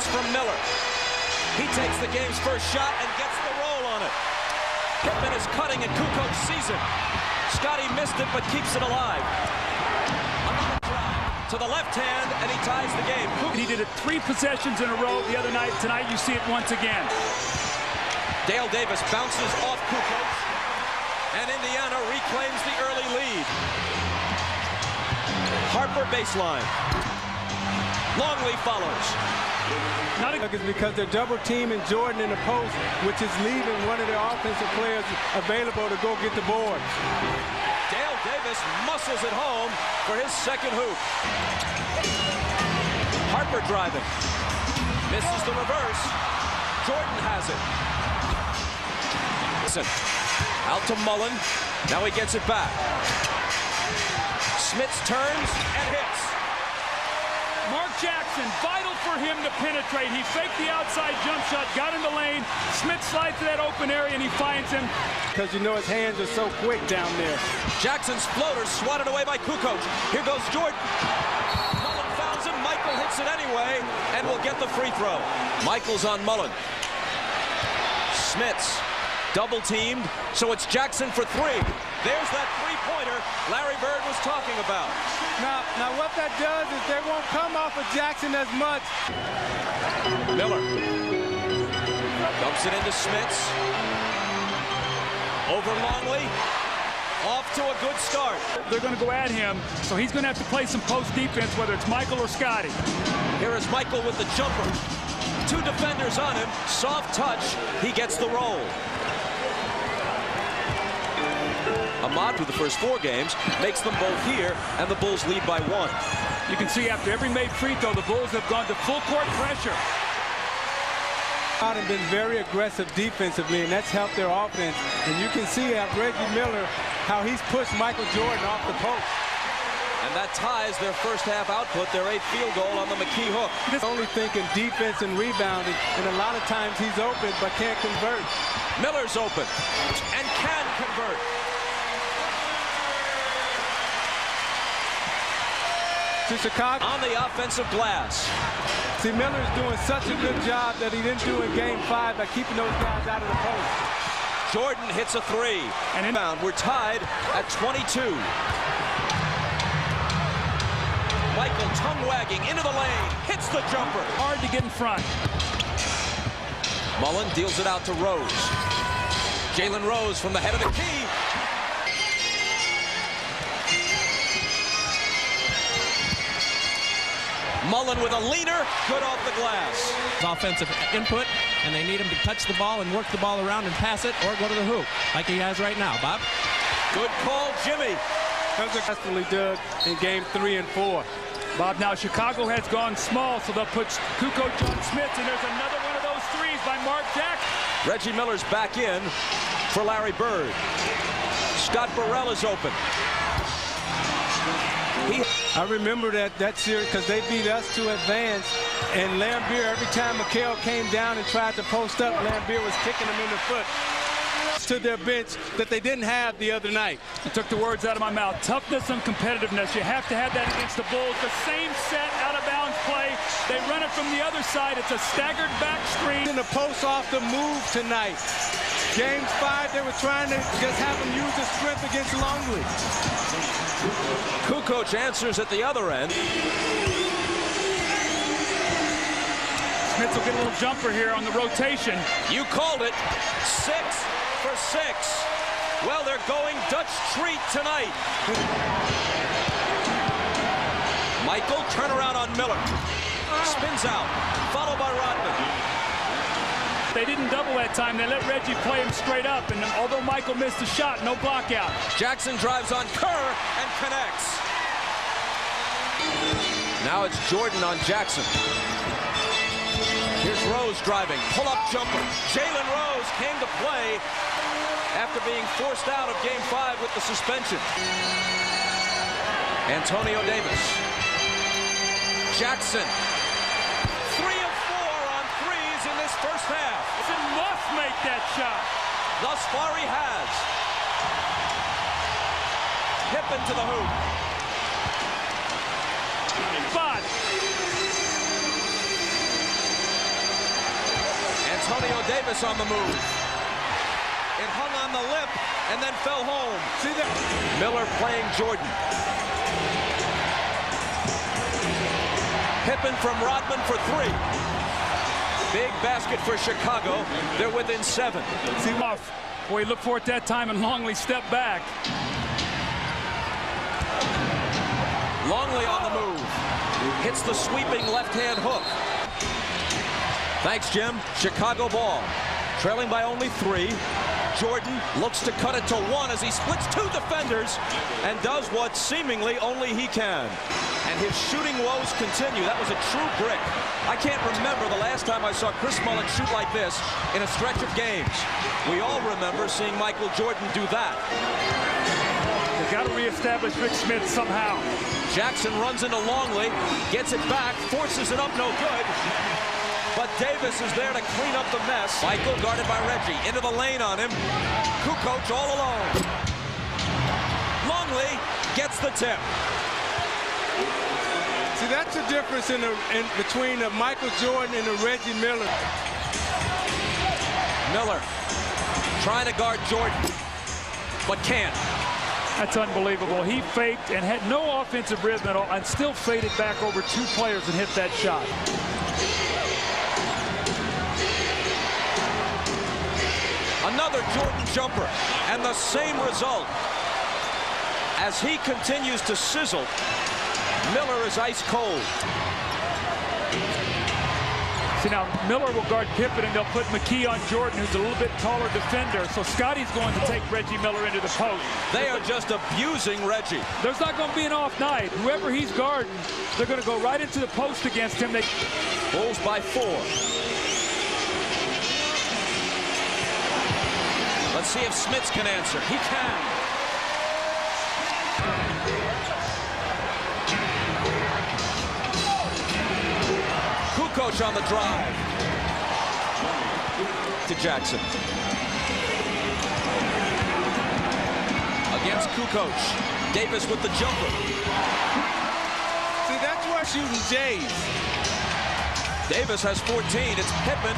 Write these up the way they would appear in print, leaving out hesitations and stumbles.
Smits from Miller. He takes the game's first shot and gets the roll on it. Pippen is cutting and Kukoc sees it. Scotty missed it but keeps it alive. Another drive to the left hand and he ties the game. He did it 3 possessions in a row the other night. Tonight you see it once again. Dale Davis bounces off Kukoc and Indiana reclaims the early lead. Harper baseline. Longley follows. Not because they're double teaming Jordan in the post, which is leaving one of their offensive players available to go get the boards. Dale Davis muscles it home for his second hoop. Harper driving. Misses the reverse. Jordan has it. Listen. Out to Mullen. Now he gets it back. Smits turns and hits. Mark Jackson, vital for him to penetrate. He faked the outside jump shot, got in the lane. Smith slides to that open area, and he finds him. Because you know his hands are so quick down there. Jackson's floater swatted away by Kukoc. Here goes Jordan. Mullen fouls him. Michael hits it anyway, and will get the free throw. Michael's on Mullen. Smits double teamed, so it's Jackson for 3. There's that three-pointer Larry Bird was talking about. Now what that does is they won't come off of Jackson as much. Miller dumps it into Smits. Over Longley. Off to a good start. They're going to go at him, so he's going to have to play some post defense, whether it's Michael or Scotty. Here is Michael with the jumper. 2 defenders on him. Soft touch. He gets the roll. Ahmad, through the first 4 games, makes them both here, and the Bulls lead by 1. You can see after every made free throw, the Bulls have gone to full court pressure. Have been very aggressive defensively, and that's helped their offense. And you can see at Reggie Miller how he's pushed Michael Jordan off the post. And that ties their first half output, their 8th field goal on the McKee hook. He's only thinking defense and rebounding, and a lot of times he's open but can't convert. Miller's open and can convert. To Chicago. On the offensive glass. See, Miller's doing such a good job that he didn't do in Game 5 by keeping those guys out of the post. Jordan hits a 3. And inbound, we're tied at 22. Michael tongue-wagging into the lane, hits the jumper. Hard to get in front. Mullen deals it out to Rose. Jalen Rose from the head of the key. Mullen with a leaner, good off the glass. Offensive input, and they need him to touch the ball and work the ball around and pass it or go to the hoop, like he has right now. Bob? Good call, Jimmy. That was successfully done in Game 3 and 4. Bob, now Chicago has gone small, so they'll put Kukoc on Smits, and there's another one of those threes by Mark Jackson. Reggie Miller's back in for Larry Bird. Scott Burrell is open. I remember that series because they beat us to advance, and Lambeer, every time McHale came down and tried to post up, Lambeer was kicking him in the foot to their bench that they didn't have the other night. You took the words out of my mouth. Toughness and competitiveness. You have to have that against the Bulls. The same set out-of-bounds play. They run it from the other side. It's a staggered back screen. In the post off the move tonight. Game 5, they were trying to just have him use his strength against Longley. Kukoc answers at the other end. Smits will get a little jumper here on the rotation. You called it. 6 for 6. Well, they're going Dutch treat tonight. Michael, turnaround on Miller. Spins out, followed by Rodman. They didn't double that time. They let Reggie play him straight up, and although Michael missed the shot, no block out. Jackson drives on Kerr and connects. Now it's Jordan on Jackson. Here's Rose driving, pull-up jumper. Jalen Rose came to play after being forced out of Game 5 with the suspension. Antonio Davis. Jackson. 3 of 4 on threes in this first half. He must make that shot. Thus far he has. Pippen to the hoop. But Antonio Davis on the move. It hung on the lip and then fell home. See that? Miller playing Jordan. Pippen from Rodman for 3. Big basket for Chicago. They're within 7. See off. Boy, he looked for it that time, and Longley stepped back. Longley on the move. Hits the sweeping left-hand hook. Thanks, Jim. Chicago ball. Trailing by only 3. Jordan looks to cut it to 1 as he splits 2 defenders and does what seemingly only he can. And his shooting woes continue. That was a true brick. I can't remember the last time I saw Chris Mullin shoot like this in a stretch of games. We all remember seeing Michael Jordan do that. They've got to reestablish Rick Smith somehow. Jackson runs into Longley, gets it back, forces it up, no good. But Davis is there to clean up the mess. Michael guarded by Reggie. Into the lane on him. Kukoc all alone. Longley gets the tip. See, that's the difference between Michael Jordan and Reggie Miller. Miller trying to guard Jordan, but can't. That's unbelievable. He faked and had no offensive rhythm at all and still faded back over 2 players and hit that shot. Another Jordan jumper, and the same result. As he continues to sizzle, Miller is ice cold. See, now Miller will guard Pippen, and they'll put McKee on Jordan, who's a little bit taller defender. So Scotty's going to take Reggie Miller into the post. They are just abusing Reggie. There's not going to be an off night. Whoever he's guarding, they're going to go right into the post against him. Bulls by 4. Let's see if Smits can answer. He can. Kukoc on the drive. To Jackson. Against Kukoc. Davis with the jumper. See, that's why shooting Jays. Davis has 14. It's Pippen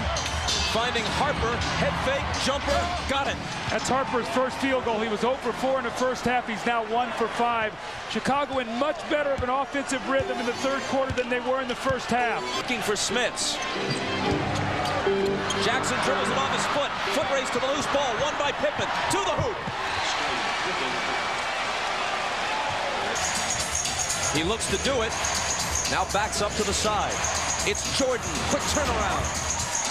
finding Harper. Head fake, jumper, got it. That's Harper's first field goal. He was 0 for 4 in the first half. He's now 1 for 5. Chicago in much better of an offensive rhythm in the third quarter than they were in the first half. Looking for Smits. Jackson dribbles it off his foot. Foot race to the loose ball. Won by Pippen. To the hoop. He looks to do it. Now backs up to the side. It's Jordan. Quick turnaround.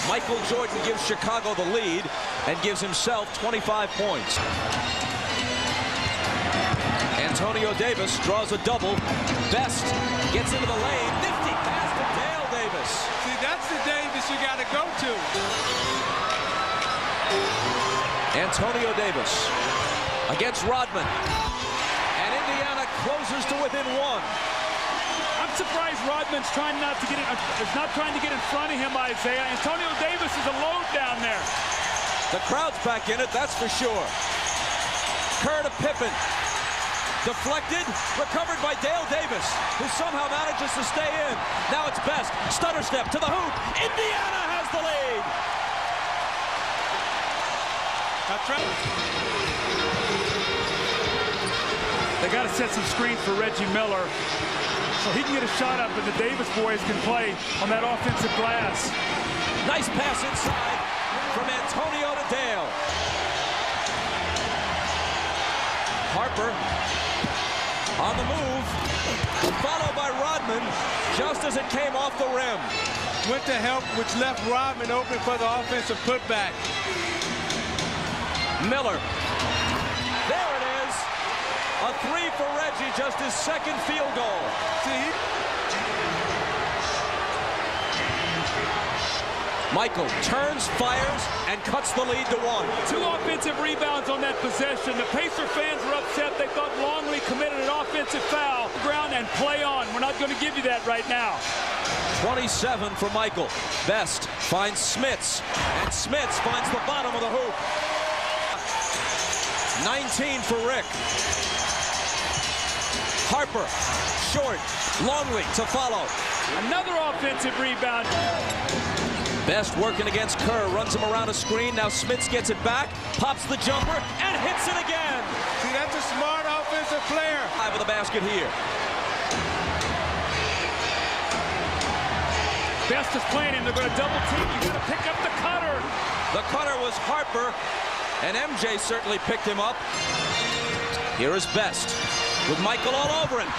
Michael Jordan gives Chicago the lead and gives himself 25 points. Antonio Davis draws a double. Best gets into the lane. Nifty pass to Dale Davis. See, that's the Davis you got to go to. Antonio Davis against Rodman. And Indiana closes to within 1. I'm surprised Rodman's trying not to get in, is not trying to get in front of him, Isaiah. Antonio Davis is a load down there. The crowd's back in it, that's for sure. Kerr to Pippen. Deflected, recovered by Dale Davis, who somehow manages to stay in. Now it's Best. Stutter step to the hoop. Indiana has the lead. They got to set some screens for Reggie Miller so he can get a shot up and the Davis boys can play on that offensive glass. Nice pass inside from Antonio to Dale. Harper on the move, followed by Rodman just as it came off the rim. Went to help, which left Rodman open for the offensive putback. Miller. There it is. A 3 for Reggie, just his second field goal. See, Michael turns, fires, and cuts the lead to 1. 2 offensive rebounds on that possession. The Pacer fans were upset. They thought Longley committed an offensive foul. Ground and play on. We're not going to give you that right now. 27 for Michael. Best finds Smits, and Smits finds the bottom of the hoop. 19 for Rick. Harper, short, Longley to follow. Another offensive rebound. Best working against Kerr, runs him around a screen. Now Smits gets it back, pops the jumper, and hits it again. See, that's a smart offensive player. Five of the basket here. Best is playing him. They're going to double team. You got to pick up the cutter. The cutter was Harper, and MJ certainly picked him up. Here is Best with Michael all over him.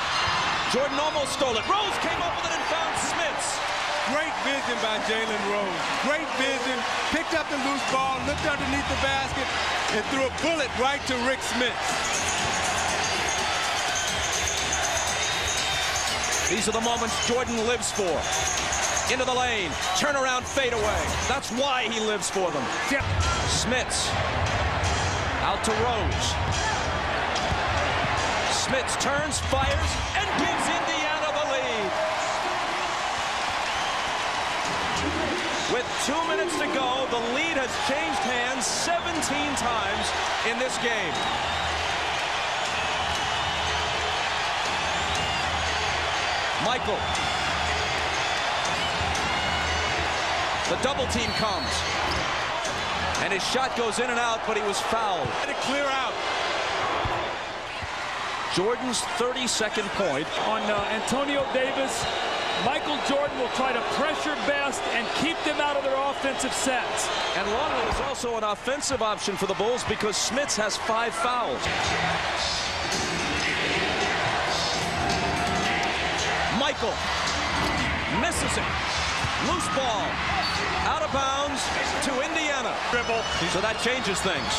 Jordan almost stole it. Rose came up with it and found Smits. Great vision by Jalen Rose. Great vision. Picked up the loose ball, looked underneath the basket, and threw a bullet right to Rick Smits. These are the moments Jordan lives for. Into the lane, turnaround fadeaway. That's why he lives for them. Smits out to Rose. Smits turns, fires, and gives Indiana the lead. With 2 minutes to go, the lead has changed hands 17 times in this game. Michael. The double team comes. And his shot goes in and out, but he was fouled. Let it clear out. Jordan's 32nd point. On Antonio Davis, Michael Jordan will try to pressure Best and keep them out of their offensive sets. And Longley is also an offensive option for the Bulls because Smits has 5 fouls. Michael misses it. Loose ball. Out of bounds to Indiana. Dribble. So that changes things.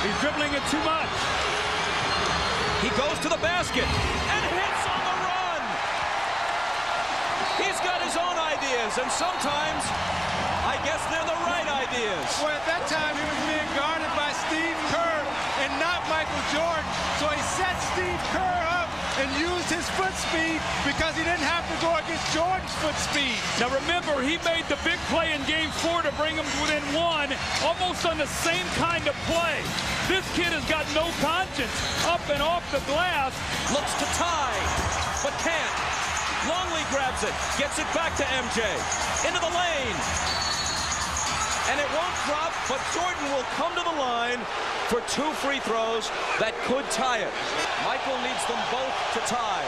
He's dribbling it too much. He goes to the basket and hits on the run. He's got his own ideas, and sometimes I guess they're the right ideas. Well, at that time, he was being guarded by Steve Kerr and not Michael Jordan. So he set Steve Kerr up and used his foot speed because he didn't have to go against Jordan's foot speed. Now remember, he made the big play in Game 4 to bring him within 1, almost on the same kind of play. This kid has got no conscience. Up and off the glass. Looks to tie, but can't. Longley grabs it, gets it back to MJ. Into the lane. And it won't drop, but Jordan will come to the line for 2 free throws that could tie it. Michael needs them both to tie.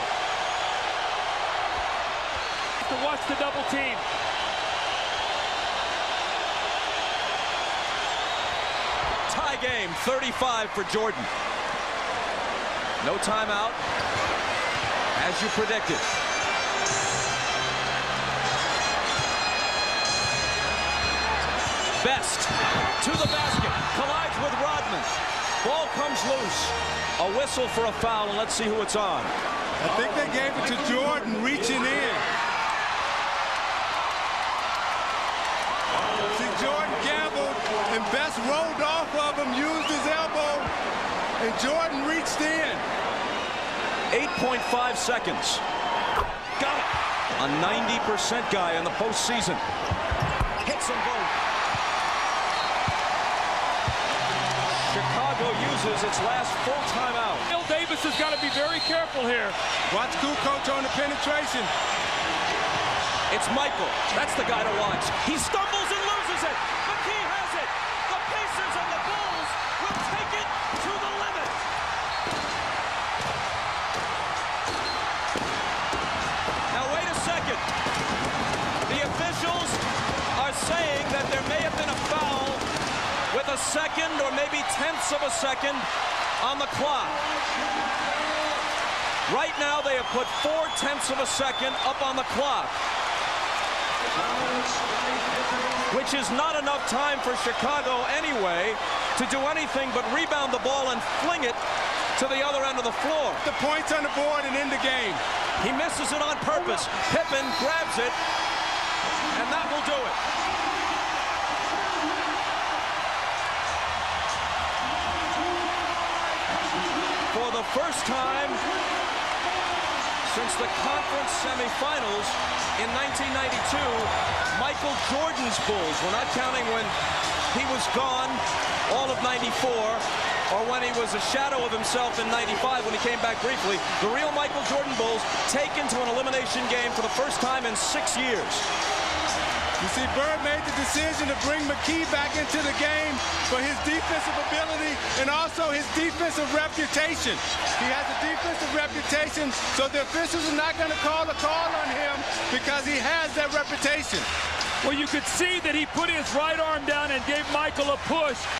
To watch the double team. Tie game, 35 for Jordan. No timeout, as you predicted. Best to the basket, collides with Rodman. Ball comes loose. A whistle for a foul, and let's see who it's on. I think they gave it to Jordan reaching in. See, Jordan gambled, and Best rolled off of him, used his elbow, and Jordan reached in. 8.5 seconds. Got it. A 90% guy in the postseason. Hits them both. Chicago uses its last full timeout. Bill Davis has got to be very careful here. Watch Kukoc on the penetration. It's Michael. That's the guy to watch. He stumbles and loses it. McKee has it. The Pacers and the Bulls will take it to the limit. Now wait a second. The officials are saying that there may have been a foul with a second or maybe tenths of a second on the clock. Right now they have put 4/10 of a second up on the clock, which is not enough time for Chicago anyway to do anything but rebound the ball and fling it to the other end of the floor. The points on the board and in the game. He misses it on purpose. Pippen grabs it, and that will do it. For the first time since the conference semifinals in 1992, Michael Jordan's Bulls, we're not counting when he was gone all of 94 or when he was a shadow of himself in 95 when he came back briefly, the real Michael Jordan Bulls taken to an elimination game for the first time in 6 years. You see, Bird made the decision to bring McKee back into the game for his defensive ability and also his defensive reputation. He has a defensive reputation, so the officials are not going to call a call on him because he has that reputation. Well, you could see that he put his right arm down and gave Michael a push.